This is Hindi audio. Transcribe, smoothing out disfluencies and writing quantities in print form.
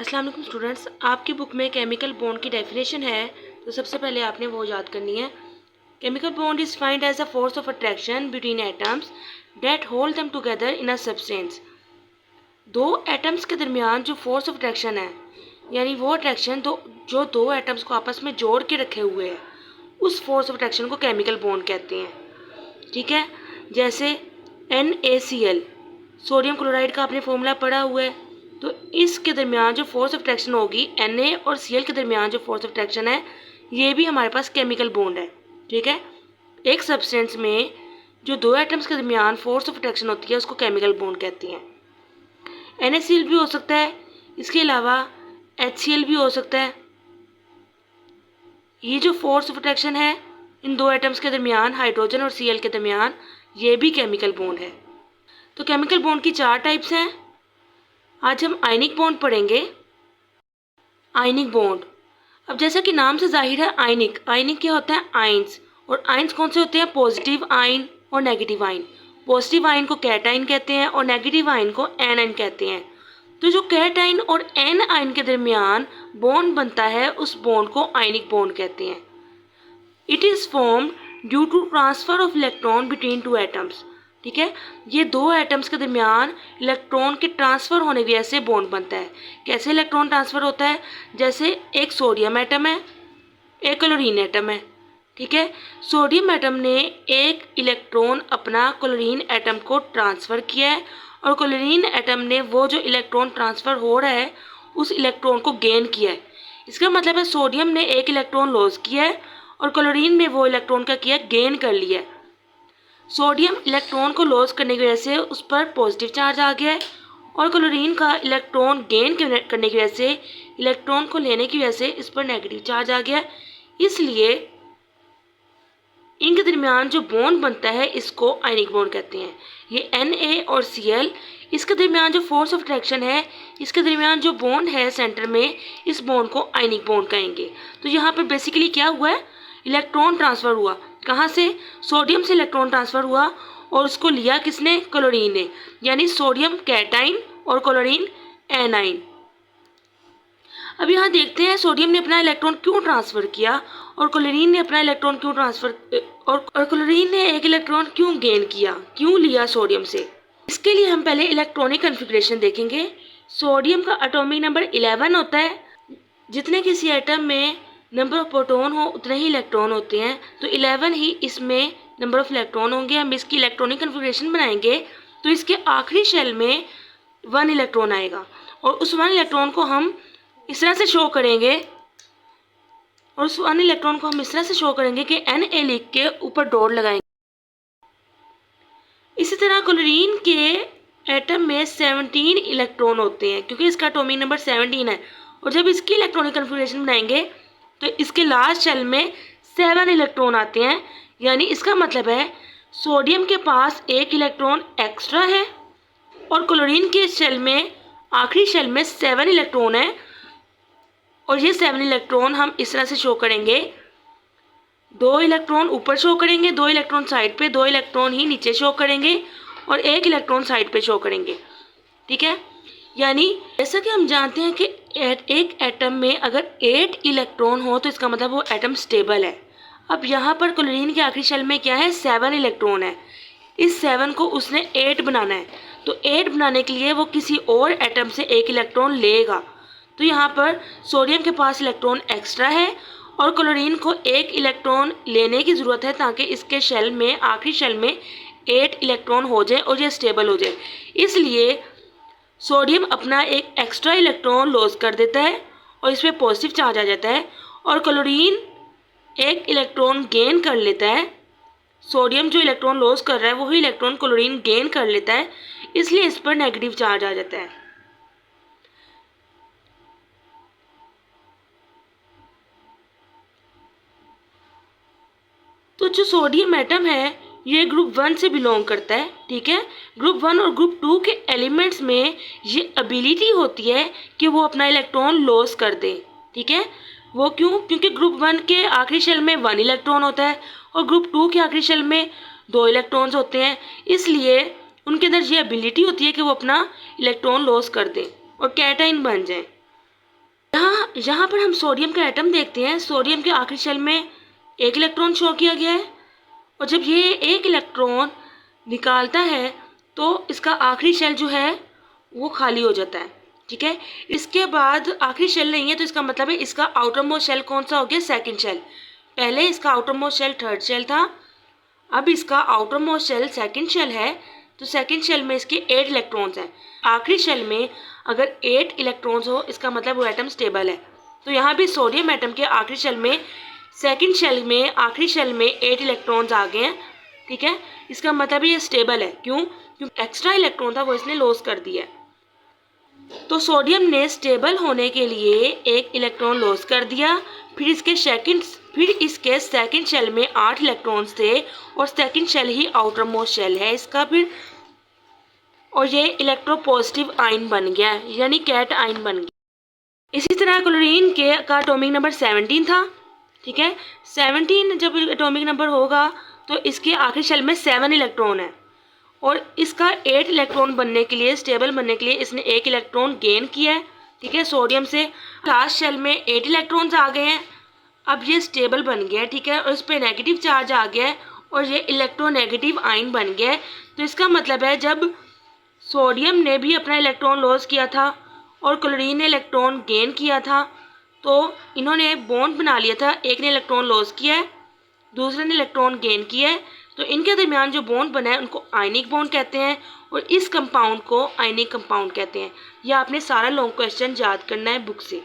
अस्सलाम वालेकुम स्टूडेंट्स, आपकी बुक में केमिकल बॉन्ड की डेफिनेशन है। तो सबसे पहले आपने वो याद करनी है। Chemical bond is find as a force of attraction between atoms that hold them together in a substance. दो एटम्स के दरमियान जो फोर्स ऑफ अट्रैक्शन है, यानी वो अट्रैक्शन जो दो एटम्स को आपस में जोड़ के रखे हुए है, उस फोर्स ऑफ अट्रैक्शन को केमिकल बॉन्ड कहते हैं। ठीक है, जैसे NaCl, सोडियम क्लोराइड का आपने फॉर्मूला पढ़ा हुआ है। तो इसके दरमियान जो फोर्स ऑफ अट्रैक्शन होगी, Na और Cl के दरमियान जो फोर्स ऑफ अट्रैक्शन है, ये भी हमारे पास केमिकल बॉन्ड है। ठीक है, एक सब्सटेंस में जो दो एटम्स के दरमियान फोर्स ऑफ अट्रैक्शन होती है उसको केमिकल बॉन्ड कहती हैं। NaCl भी हो सकता है, इसके अलावा HCl भी हो सकता है। ये जो फोर्स ऑफ अट्रैक्शन है इन दो एटम्स के दरमियान, हाइड्रोजन और Cl के दरमियान, ये भी केमिकल बॉन्ड है। तो केमिकल बॉन्ड की चार टाइप्स हैं। आज हम आयनिक बॉन्ड पढ़ेंगे। आयनिक बॉन्ड, अब जैसा कि नाम से जाहिर है, आयनिक क्या होता है? आयंस। और आयंस कौन से होते हैं? पॉजिटिव आयन और नेगेटिव आयन। पॉजिटिव आयन को कैटाइन कहते हैं और नेगेटिव आयन को एनायन कहते हैं। तो जो कैटाइन और एन आयन के दरमियान बॉन्ड बनता है, उस बॉन्ड को आयनिक बॉन्ड कहते हैं। It is formed due to transfer of electron between two atoms. ठीक है, ये दो एटम्स के दरमियान इलेक्ट्रॉन के ट्रांसफ़र होने की वजह से बॉन्ड बनता है। कैसे इलेक्ट्रॉन ट्रांसफ़र होता है? जैसे एक सोडियम एटम है, एक क्लोरीन एटम है। ठीक है, सोडियम एटम ने एक इलेक्ट्रॉन अपना क्लोरीन एटम को ट्रांसफ़र किया है और क्लोरीन एटम ने वो जो इलेक्ट्रॉन ट्रांसफ़र हो रहा है उस इलेक्ट्रॉन को गेन किया है। इसका मतलब है सोडियम ने एक इलेक्ट्रॉन लॉस किया है और क्लोरीन ने वो इलेक्ट्रॉन का किया, गेन कर लिया है। सोडियम इलेक्ट्रॉन को लॉस करने की वजह से उस पर पॉजिटिव चार्ज आ गया है और क्लोरीन का इलेक्ट्रॉन गेन करने की वजह से, इलेक्ट्रॉन को लेने की वजह से इस पर नेगेटिव चार्ज आ गया है। इसलिए इनके दरमियान जो बॉन्ड बनता है इसको आयनिक बॉन्ड कहते हैं। ये Na और Cl, इसके दरमियान जो फोर्स ऑफ अट्रैक्शन है, इसके दरमियान जो बॉन्ड है सेंटर में, इस बॉन्ड को आयनिक बॉन्ड कहेंगे। तो यहाँ पर बेसिकली क्या हुआ है? इलेक्ट्रॉन ट्रांसफ़र हुआ। कहाँ से? सोडियम से इलेक्ट्रॉन ट्रांसफ़र हुआ और उसको लिया किसने? क्लोरीन ने। यानी सोडियम कैटाइन और क्लोरीन एनाइन। अब यहाँ देखते हैं सोडियम ने अपना इलेक्ट्रॉन क्यों ट्रांसफ़र किया और क्लोरीन ने अपना इलेक्ट्रॉन क्यों ट्रांसफ़र और क्लोरीन ने एक इलेक्ट्रॉन क्यों गेन किया, क्यों लिया सोडियम से। इसके लिए हम पहले इलेक्ट्रॉनिक कन्फिग्रेशन देखेंगे। सोडियम का एटॉमिक नंबर 11 होता है। जितने किसी एटम में नंबर ऑफ प्रोटॉन हो उतने ही इलेक्ट्रॉन होते हैं, तो 11 ही इसमें नंबर ऑफ इलेक्ट्रॉन होंगे। हम इसकी इलेक्ट्रॉनिक कन्फिग्रेशन बनाएंगे तो इसके आखिरी शेल में 1 इलेक्ट्रॉन आएगा और उस 1 इलेक्ट्रॉन को हम इस तरह से शो करेंगे कि Na लिख के ऊपर डॉट लगाएंगे। इसी तरह क्लोरीन के एटम में 17 इलेक्ट्रॉन होते हैं क्योंकि इसका एटॉमिक नंबर 17 है। और जब इसकी इलेक्ट्रॉनिक कन्फिग्रेशन बनाएंगे तो इसके लास्ट शेल में 7 इलेक्ट्रॉन आते हैं। यानी इसका मतलब है सोडियम के पास एक इलेक्ट्रॉन एक्स्ट्रा है और क्लोरीन के शेल में, आखिरी शेल में 7 इलेक्ट्रॉन है। और ये 7 इलेक्ट्रॉन हम इस तरह से शो करेंगे, 2 इलेक्ट्रॉन ऊपर शो करेंगे, 2 इलेक्ट्रॉन साइड पे, 2 इलेक्ट्रॉन ही नीचे शो करेंगे और 1 इलेक्ट्रॉन साइड पे शो करेंगे। ठीक है, यानी जैसा कि हम जानते हैं कि एक एटम में अगर 8 इलेक्ट्रॉन हो तो इसका मतलब वो एटम स्टेबल है। अब यहाँ पर क्लोरीन के आखिरी शेल में क्या है? 7 इलेक्ट्रॉन है। इस 7 को उसने 8 बनाना है, तो 8 बनाने के लिए वो किसी और एटम से 1 इलेक्ट्रॉन लेगा। तो यहाँ पर सोडियम के पास इलेक्ट्रॉन एक्स्ट्रा है और क्लोरीन को 1 इलेक्ट्रॉन लेने की ज़रूरत है ताकि इसके शेल में, आखिरी शेल में 8 इलेक्ट्रॉन हो जाए और ये स्टेबल हो जाए। इसलिए सोडियम अपना एक एक्स्ट्रा इलेक्ट्रॉन लॉस कर देता है और इस पर पॉजिटिव चार्ज आ जाता है और क्लोरीन 1 इलेक्ट्रॉन गेन कर लेता है। सोडियम जो इलेक्ट्रॉन लॉस कर रहा है वही इलेक्ट्रॉन क्लोरीन गेन कर लेता है, इसलिए इस पर नेगेटिव चार्ज आ जाता है। तो जो सोडियम एटम है ये ग्रुप 1 से बिलोंग करता है। ठीक है, ग्रुप 1 और ग्रुप 2 के एलिमेंट्स में ये एबिलिटी होती है कि वो अपना इलेक्ट्रॉन लॉस कर दे। ठीक है, वो क्यों? क्योंकि ग्रुप 1 के आखिरी शेल में 1 इलेक्ट्रॉन होता है और ग्रुप 2 के आखिरी शेल में 2 इलेक्ट्रॉन्स होते हैं। इसलिए उनके अंदर ये एबिलिटी होती है कि वो अपना इलेक्ट्रॉन लॉस कर दें और कैटाइन बन जाएं। यहाँ पर हम सोडियम का एटम देखते हैं। सोडियम के आखिरी शेल में एक इलेक्ट्रॉन शो किया गया है और जब ये एक इलेक्ट्रॉन निकालता है तो इसका आखिरी शेल जो है वो खाली हो जाता है। ठीक है, इसके बाद आखिरी शेल नहीं है तो इसका मतलब है इसका आउटर मोस्ट शेल कौन सा हो गया, सेकंड शेल। पहले इसका outermost shell third shell था, अब इसका outermost shell second shell है। तो सेकंड शेल में इसके 8 इलेक्ट्रॉन्स हैं। आखिरी शेल में अगर 8 इलेक्ट्रॉन्स हो इसका मतलब वो एटम स्टेबल है। तो यहाँ भी सोडियम एटम के आखिरी शेल में सेकंड शेल में आखिरी शेल में 8 इलेक्ट्रॉन्स आ गए हैं। ठीक है, इसका मतलब ये स्टेबल है। क्यों? क्योंकि एक्स्ट्रा इलेक्ट्रॉन था वो इसने लॉस कर दिया। तो सोडियम ने स्टेबल होने के लिए एक इलेक्ट्रॉन लॉस कर दिया। फिर इसके सेकंड शेल में 8 इलेक्ट्रॉन्स थे और सेकंड शेल ही आउटर मोस्ट शेल है इसका फिर, और ये इलेक्ट्रोपॉजिटिव आयन बन गया यानी कैट आयन बन गया। इसी तरह क्लोरीन के का एटॉमिक नंबर 17 था। ठीक है, 17 जब एटॉमिक नंबर होगा तो इसके आखिरी शेल में 7 इलेक्ट्रॉन है और इसका 8 इलेक्ट्रॉन बनने के लिए, स्टेबल बनने के लिए इसने 1 इलेक्ट्रॉन गेन किया है। ठीक है, सोडियम से लास्ट शेल में 8 इलेक्ट्रॉन्स आ गए हैं। अब ये स्टेबल बन गया है। ठीक है, और इस पर नेगेटिव चार्ज आ गया है और ये इलेक्ट्रोनेगेटिव आयन बन गया है। तो इसका मतलब है जब सोडियम ने भी अपना इलेक्ट्रॉन लॉस किया था और क्लोरीन ने इलेक्ट्रॉन गेन किया था तो इन्होंने बॉन्ड बना लिया था। एक ने इलेक्ट्रॉन लॉस किया है, दूसरे ने इलेक्ट्रॉन गेन किया है, तो इनके दरमियान जो बॉन्ड बना है उनको आयनिक बॉन्ड कहते हैं और इस कंपाउंड को आयनिक कंपाउंड कहते हैं। यह आपने सारा लॉन्ग क्वेश्चन याद करना है बुक से।